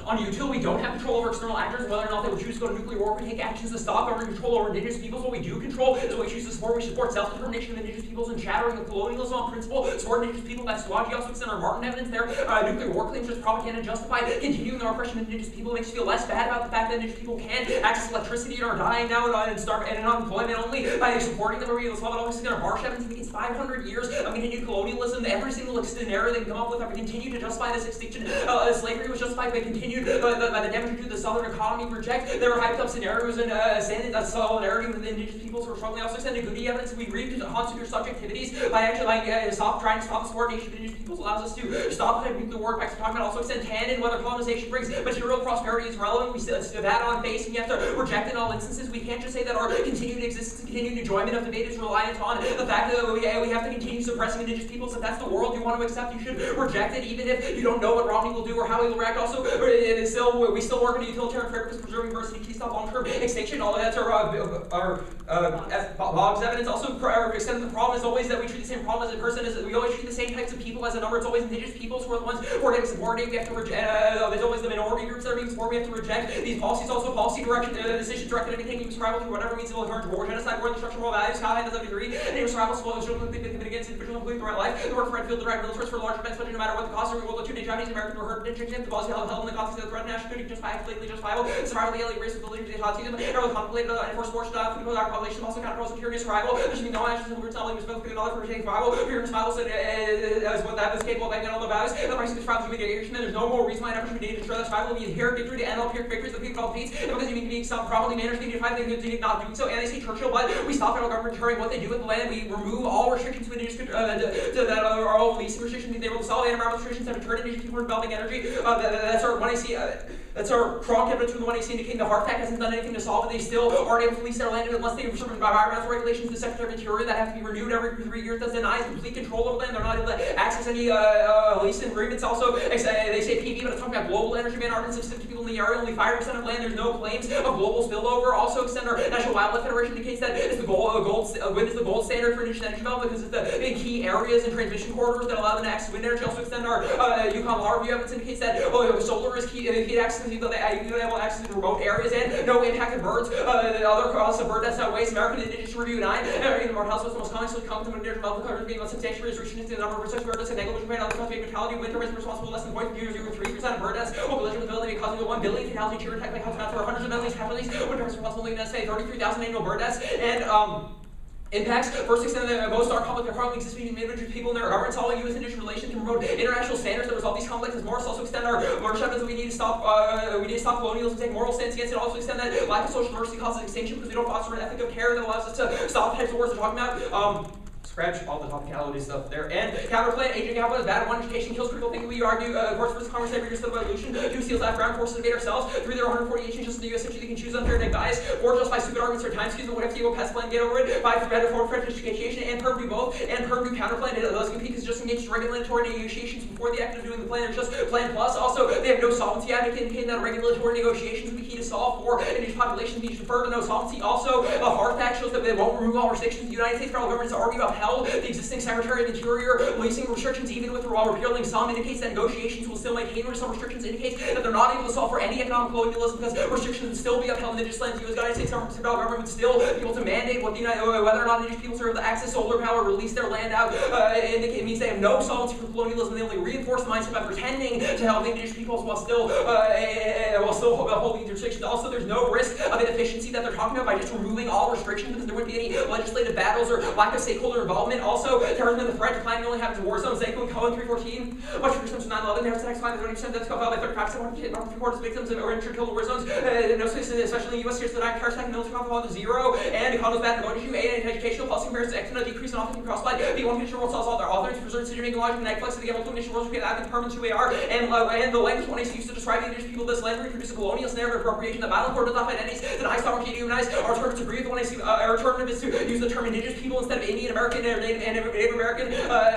On util, we don't have control over external actors, whether or not they would choose to go to nuclear war. We take actions to stop government control over indigenous peoples. What we do control is what we choose to support. We support self-determination of indigenous peoples and shattering of colonialism on principle. Support indigenous people. That's Swaji also extend our Martin evidence there. Nuclear war claims just propaganda and justified. Continuing our oppression of indigenous people makes you feel less bad about the fact that indigenous people can access electricity and are dying now and starve and unemployment only by supporting them. We love it always in our marsh evidence. It's 500 years of continued colonialism. Every single scenario they come up with, we continue to justify this extinction. Slavery was justified by continued by the damage to the southern economy. Reject. There were hyped up scenarios and saying that solidarity with the indigenous peoples who are struggling. Also extended goody evidence. We read consumer subjectivities by actually trying to stop the subordination of indigenous peoples allows us to stop the nuclear war effects. We're talking about also extend tan and whether colonization brings material prosperity is relevant. We still that on face, and we have to reject in all instances. We can't just say that our continued existence and continued enjoyment of debate is reliant on the fact that we have to continue suppressing indigenous peoples. If that's the world you want to accept, you should reject it, even if you don't know what Romney will do or how he will react. Also, we still work in a utilitarian purpose, preserving diversity, to stop long-term extinction. All of that's our Boggs evidence. Also, extend the problem is always that we treat the same problem as a person. Is that we always treat the same types of people as a number. It's always indigenous peoples who are the ones who are getting subordinated. We have to reject. There's always the minority groups that are being supported. We have to reject these policies. Also, policy direction, decisions directed at anything survival through whatever means civil turn to war, genocide, war, destruction, moral values, how high does that degree, and survival, slow, children compete against individuals complete the right life. The work for field, the right militaries for large events, but no matter what the cost, we will let two Japanese Americans were hurt, the policy held in the context of the threat of national security, completely justifiable. Survival, the alien race, ability to autism, early contemplated enforced force, food, our population, also kind of security, survival. There should be no actions in the telling responsibility of another for taking survival. Fear and survival as what that is capable of making all the values. The price of survival is mitigation. There's no more reason why never should be needed to destroy the survival. We inherit victory to end all pure victories, the people of peace. And because you mean being some properly managed, they need to find things to not doing so. And they say Churchill, but we stop federal government deterring what they do with the land. We remove all restrictions to indigenous that are all leasing restrictions. They will solve environmental restrictions that return indigenous people developing energy. That's our 1AC. That's our strong evidence from the 1AC indicating the HART Act hasn't done anything to solve it. They still aren't able to lease their land unless they serve environmental regulations. The Secretary of Interior that have to be renewed every 3 years. That denies complete control over land. They're not able to access any lease agreements. Also, they say PV, but it's talking about global energy ban ordinance of 50 people in the area. Only 5% of land. There's no claims of global spillover. Also, extend our National Wildlife Federation indicates that it's the wind is the gold standard for indigenous energy development because it's the key areas and transmission corridors that allow them to access wind energy. Also, extend our Yukon Law Review evidence indicates that solar is key access to able access to remote areas and no impacted birds. The other cross of bird deaths outweighs American Indigenous Review 9. In the Martin House was the most common to indigenous medical coverage being about substantial restrictions in the number of such bird deaths and negligence rate on the cause of mortality. Winter is responsible less than 0.003% of bird deaths. Population ability causing the 1 billion fatality cheer attack by cause for hundreds of millions casualties. Winter is responsible in the USA 33,000 annual bird deaths and impacts. First extent that most are conflict that currently exist between indigenous people and their governments. All U.S. indigenous relations can promote international standards that resolve these conflicts. As more also extend our moral evidence that we need to stop colonialism, take moral stance against it. Also extend that lack of social mercy causes extinction because we don't foster an ethic of care that allows us to stop the types of wars we're talking about. Scratch all the topicality stuff there. And counterplan, aging capital is bad. One, education kills critical thinking. We argue, course versus commerce, every year still evolution. 2, steals life, ground forces invade ourselves. 3, there are 148 changes in the U.S. history. They can choose unfair and bias. 4, justify stupid arguments or time skews. What if you go past plan, get over it. 5, better form French education. And perm do both. And perm do counterplan. It does compete because just engaged in regulatory negotiations before the act of doing the plan. It's just plan plus. Also, they have no solvency advocate indicating that regulatory negotiations would be key to solve for indigenous populations need to defer to no solvency. Also, the HART Act shows that they won't remove all restrictions. The United States federal government has already upheld the existing Secretary of Interior leasing restrictions, even with while repealing some, indicates that negotiations will still maintain some restrictions, indicates that they're not able to solve for any economic colonialism because restrictions would still be upheld in indigenous lands. The United States federal government would still be able to mandate whether or not indigenous peoples are able to access solar power, release their land out. It means they have no solvency for colonialism. They only reinforce the mindset by pretending to help indigenous peoples while still holding these restrictions. Also, there's no risk of inefficiency that they're talking about by just removing all restrictions because there wouldn't be any legislative battles or lack of stakeholder involvement. Also, terrorism and the threat declining only happens in war zones. Zanko and Cohen 314. Much percent 9/11. There's the next line. 20% deaths fell by 35%. Not reported as victims of injured killed in war zones. No space, especially in the U.S. Here's the terrorist attack. Military conflict to 0. And economy's bad. Going to 8. Educational policy comparisons. Extra decrease in authentic crossline. B1 picture world sells all their authors. Preserved city making logic. Netflix. The multi-nation world. Advent permanent who we are. And the language one is used to describe the indigenous people of this land. Reproduce a colonial narrative appropriation, the violent court does not find enemies, deny sovereignty, dehumanize. Our term is to agree with one I see. Our term is to use the term indigenous people instead of Indian American or Native American.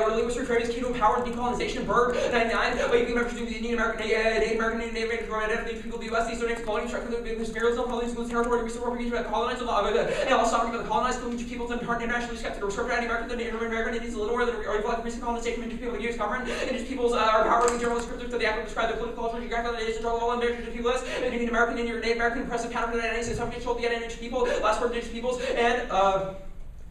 Or linguistic trade is key to empower and decolonization. Berg 99. You can remember the Indian American, Native American, Native American people of the U.S. These are names colonial structure, the materials of policies, territory, resource appropriation by colonized, and all sovereignty by the colonized, colonial peoples, and internationally skeptical. Reserved to American, the Native American Indians, a little more than like recent colonization, indigenous people of the U.S. government. Indigenous peoples are powerfully general descriptors to the act of describe the political culture, geographical identities, control of all indigenous people lists, Indian American, Indian Native American, oppressive counter identities, and some control the indigenous people, last word indigenous peoples, and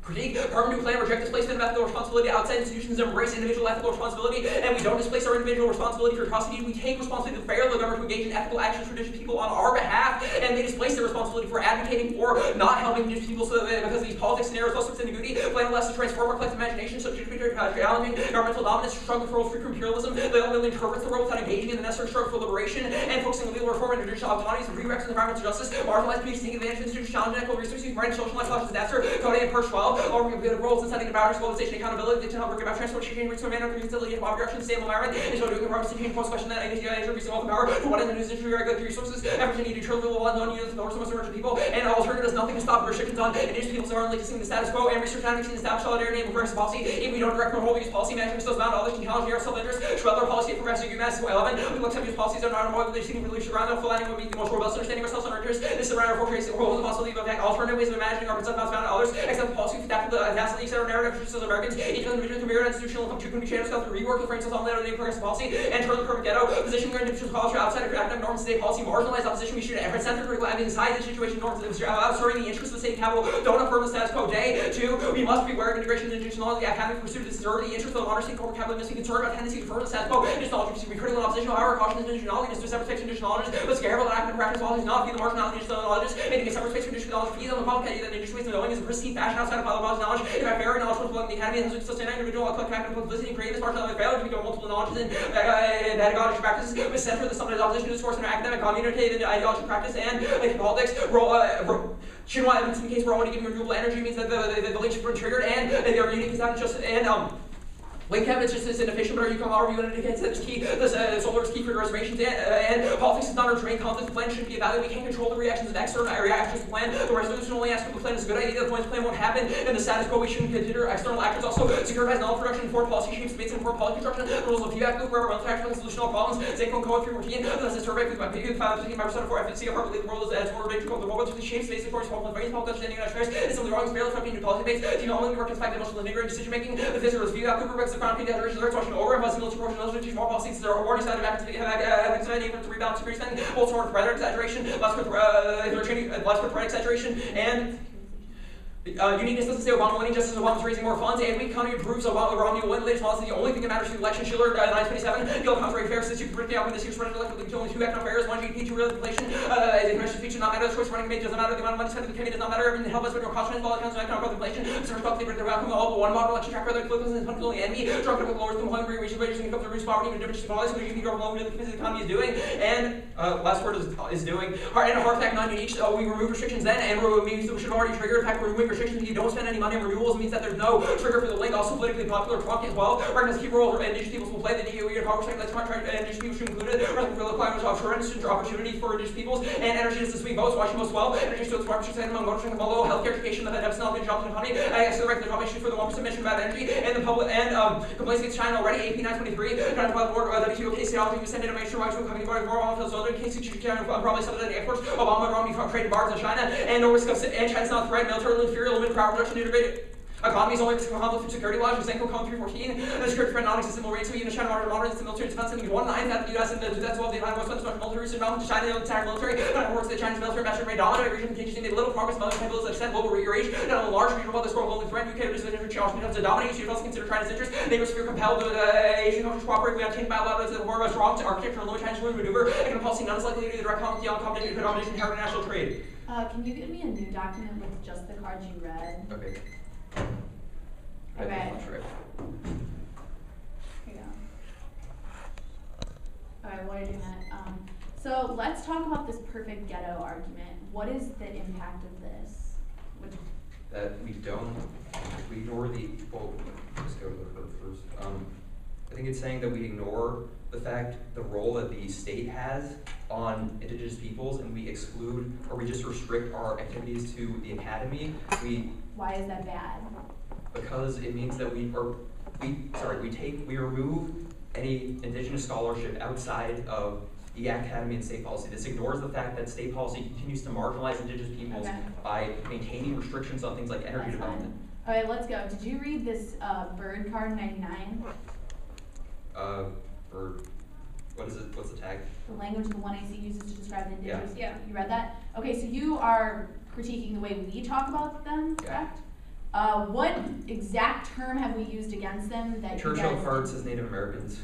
critique, permanent plan, reject displacement of ethical responsibility outside institutions, embrace individual ethical responsibility, and we don't displace our individual responsibility for atrocity. We take responsibility to fail the government to engage in ethical actions for indigenous people on our behalf, and they displace their responsibility for advocating for not helping indigenous people so that because of these politics scenarios, also in Nagudi, plan less to transform our collective imagination, such as challenging governmental dominance, struggle for free imperialism. They ultimately interpret the world without engaging in the necessary struggle for liberation and focusing on legal reform and judicial autonomies, re-erecting environmental justice, marginalized communities taking advantage of institutions, challenging equitable resources, right, social life, disaster, Code and Perch 12, or roles in setting the boundaries, globalization, accountability, to help bring about transformation, change, reach, manner, facility, and direction, stable environment, and so doing environments to change, post question that identity, reasonable power, for what in the news industry, regulatory resources, opportunity to truly rule unknown units, the most emergent people, and alternatives, nothing to stop restrictions on indigenous peoples are only to the status quo, and research advocacy and establish solidarity and progressive policy. If we don't direct control, we use policy management, so bound, others can challenge our self-interest, shred our policy for progressive UMass 11. We look at these policies are not unavoidably seeking release around them, full would be the most robust understanding of ourselves and our interests. This is around our portrays the world, the possibility of attack, alternative ways of imagining our concept, not found in others, except the policy that the vastly set our narrative as Americans, each individual can mirror institutional income to channels to rework the frames of all the progressive policy and turn the perfect ghetto, positioning our individual culture outside of academic norms, state policy, marginalized opposition. We should center critical evidence inside the situation norms serving the interests of the state capital, don't affirm the status quo. Day 2, we must be aware of integration and institutional the academic pursuit to serve the interests of the modern state corporate capital, must be concerned about tendency to further the status quo. Institutional knowledge be critical and oppositional, however, caution intentionality is to separate section additional knowledge, but scalable and academic practice policies not be the marginality of additional knowledge, making a separate space for additional knowledge, feed on the public idea that indigenous ways of knowing is a pristine fashion outside of public knowledge. If I very knowledge was belonging to the academy, and sustain individual collective publicity and create this marginality failure to become multiple knowledges and pedagogic practices, with center the summit opposition discourse in academic community and ideology practice and politics. Shinwa evidence in the case where I want to give renewable energy means that the link should be triggered and they are unique is not just link evidence just is inefficient, but are you come out review indicates that it's key, solar is key for reservations and politics is not our train conflict. The plan shouldn't be evaluated. We can't control the reactions of external reactions to the plan. The resolution only asks if the plan is a good idea. The plan won't happen, and the status quo we shouldn't consider external actors. Also, securitize knowledge production, inform policy shapes, debates, and inform policy construction. The rules of feedback loop wherever one factor solution all problems. Zinco code 314. That's a survey with my people found 55% for FNC. Apparently, the world is more rich. The world is shapes, space, and forms, forms, brains, public understanding, and affairs. It's something wrong. It's barely fucking into policy debates. Do you only work in fact emotional integrated decision making? The physical is feedback loop works the crown feedback over and military proportionality to more policies that are already started back to rebalance security spending, also more threat exaggeration, less with threat exaggeration, and uniqueness doesn't say Obama winning just as Obama's raising more funds, and weak economy proves Romney will win. Latest policy, the only thing that matters to the election. Schiller, 927. Field contrary fair since you can predict the outcome this year's presidential election with only 2 economic fares, 1 GDP, 2 real inflation. The convention speech does not matter. The choice running mate doesn't matter. The amount of money spent in the campaign does not matter. Everything help us with no cost while it comes to economic growth inflation. Concerns about the predictive outcome of all but one model election track rather political and political enemy. Drug with lowers the employment rate, reaches wages, and incomes, reduce poverty, and different policies. So you can grow along with the economy is doing. And last word is doing. And a hard fact, non-unique. We remove restrictions then, and we should already trigger. In fact, we're removing restrictions if you don't spend any money on renewals means that there's no trigger for the link. Also politically popular talking as well. Recognize key role indigenous peoples will play the DOE and power sector. That's indigenous people should include it. Recognizing for the climate offshore industry opportunity for indigenous peoples and energy is to swing votes. Watching most well. Energy still smart percent among motor training below healthcare education that have not been jobs in the economy. I guess the right top issue for the 1% mention about energy and the public and complaints against China already. AP 923. Trying to file the board WTO case theology. We send information right to a company board more on the other case probably some of the exports. Obama Romney trade bars in China and no risk of and China's not threat militarily inferior limited power production integrated. Economies only risk of conflict through security laws, Zenko Code 314. The security threat non-existent rate, so even China moderates the military defense spending 1/9 out of the U.S. and that's well the United West spends military research to China, the entire military. But works that China's military master may dominate region continues to make little progress. Military capabilities extend global reach. Not a large regional while this growing global threat. UK reduces the challenge becomes to dominate. You also consider China's interest. Neighbors feel compelled to Asian countries cooperate. We have taken by a lot of the war was wrong to architecture and limit China's room maneuver. Economic policy none is likely to do the direct competition inherent national trade. Can you give me a new document with just the cards you read? Okay. Okay. Here you go. Alright, while you're doing that, so let's talk about this perfect ghetto argument. What is the impact of this? That we ignore the, well, let's go to the first. I think it's saying that we ignore the fact, the role that the state has on indigenous peoples, and we exclude, or we just restrict our activities to the academy. Why is that bad? Because it means that we remove any indigenous scholarship outside of the academy and state policy. This ignores the fact that state policy continues to marginalize indigenous peoples by maintaining restrictions on things like energy development. Okay, let's go. Did you read this bird card 99? Or what is it? What's the tag? The language the 1AC uses to describe the indigenous. Yeah. You read that? Okay, so you are critiquing the way we talk about them, correct? What exact term have we used against them that Churchill card says Native Americans.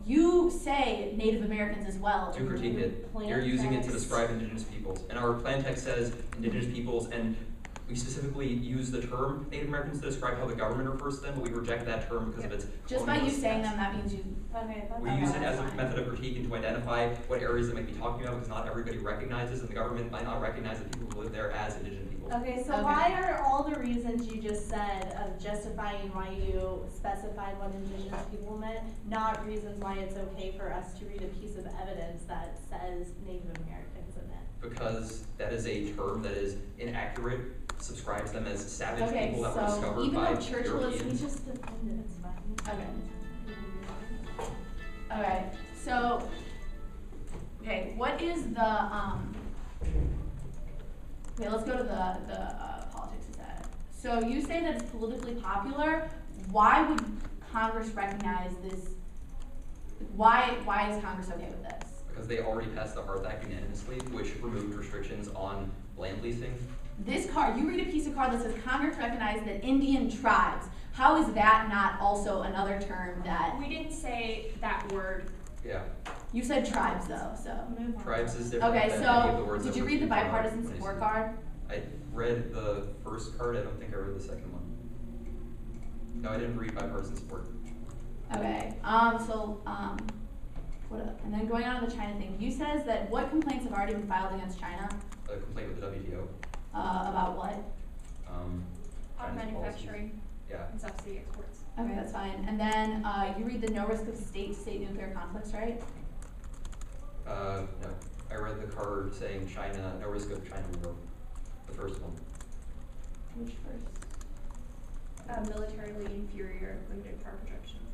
You say Native Americans as well. Do critique it. You're using it to describe indigenous peoples. And our plan text says indigenous peoples, and we specifically use the term Native Americans to describe how the government refers to them, but we reject that term because of its just by you saying them, that means you. Okay, that's we use it as a method of critique and to identify what areas they might be talking about, because not everybody recognizes, and the government might not recognize the people who live there as indigenous people. Okay, so why are all the reasons you just said of justifying why you specified what indigenous people meant not reasons why it's okay for us to read a piece of evidence that says Native Americans in it? Because that is a term that is inaccurate, subscribes them as savage people that were so discovered even by though Churchill is, We Europeans. just defended it, it's fine. Okay. Okay, so, okay, what is the, okay, let's go to the politics of that. So you say that it's politically popular. Why would Congress recognize this? Why is Congress okay with this? Because they already passed the Hearth Act unanimously, which removed restrictions on land leasing. This card, you read a piece of card that says Congress recognized that Indian tribes. How is that not also another term that, We didn't say that word. Yeah. you said tribes though, so. Move on. Tribes is different Okay, than any of the so words did that you were read the used in bipartisan 2016. support card? I read the first card, I don't think I read the second one. No, I didn't read bipartisan support. Okay, and then going on to the China thing, you says that what complaints have already been filed against China? A complaint with the WTO. About what? On China's manufacturing policies. Yeah. and subsidy exports. Okay, that's fine. And then, you read the no risk of state-to-state nuclear conflicts, right? No. I read the card saying China, no risk of China war. The first one. Which first? Militarily inferior limited power projections.